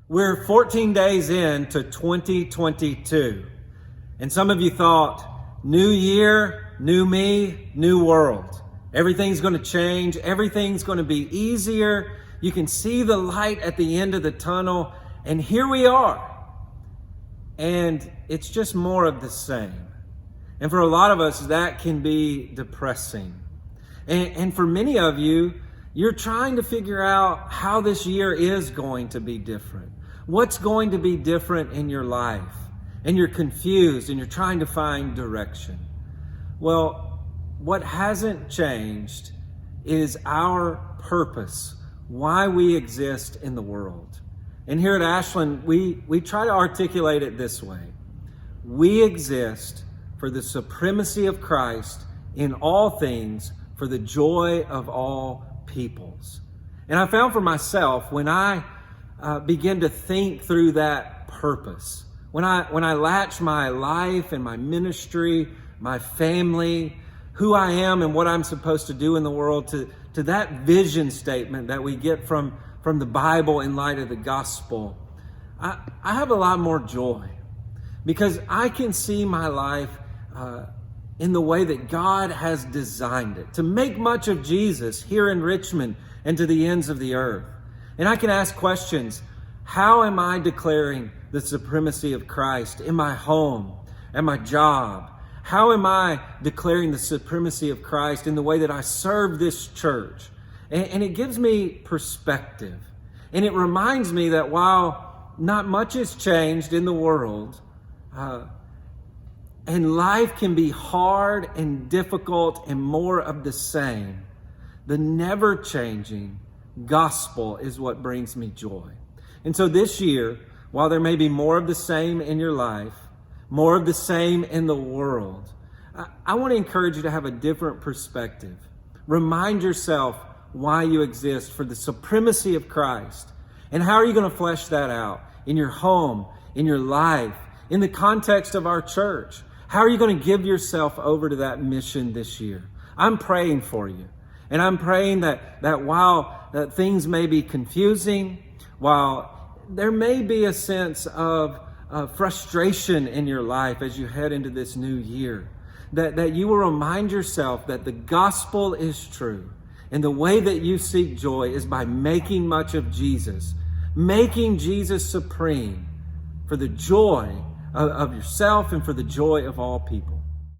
We're 14 days into 2022, and some of you thought, new year, new me, new world. Everything's going to change. Everything's going to be easier. You can see the light at the end of the tunnel, and here we are. And it's just more of the same. And for a lot of us, that can be depressing. And for many of you, you're trying to figure out how this year is going to be different. What's going to be different in your life? And you're confused and you're trying to find direction. Well, what hasn't changed is our purpose, why we exist in the world. And here at Ashland, we try to articulate it this way. We exist for the supremacy of Christ in all things, for the joy of all peoples. And I found for myself, when I begin to think through that purpose, when I latch my life and my ministry, my family, who I am and what I'm supposed to do in the world to that vision statement that we get from the Bible in light of the gospel, I have a lot more joy because I can see my life in the way that God has designed it, to make much of Jesus here in Richmond and to the ends of the earth. And I can ask questions. How am I declaring the supremacy of Christ in my home, at my job? How am I declaring the supremacy of Christ in the way that I serve this church? And it gives me perspective. And it reminds me that while not much has changed in the world, and life can be hard and difficult and more of the same, the never-changing gospel is what brings me joy. And so this year, while there may be more of the same in your life, more of the same in the world, I want to encourage you to have a different perspective. Remind yourself why you exist, for the supremacy of Christ. And how are you going to flesh that out in your home, in your life, in the context of our church? How are you going to give yourself over to that mission this year? I'm praying for you. And I'm praying that while that things may be confusing, while there may be a sense of frustration in your life as you head into this new year, that you will remind yourself that the gospel is true. And the way that you seek joy is by making much of Jesus, making Jesus supreme for the joy of yourself and for the joy of all people.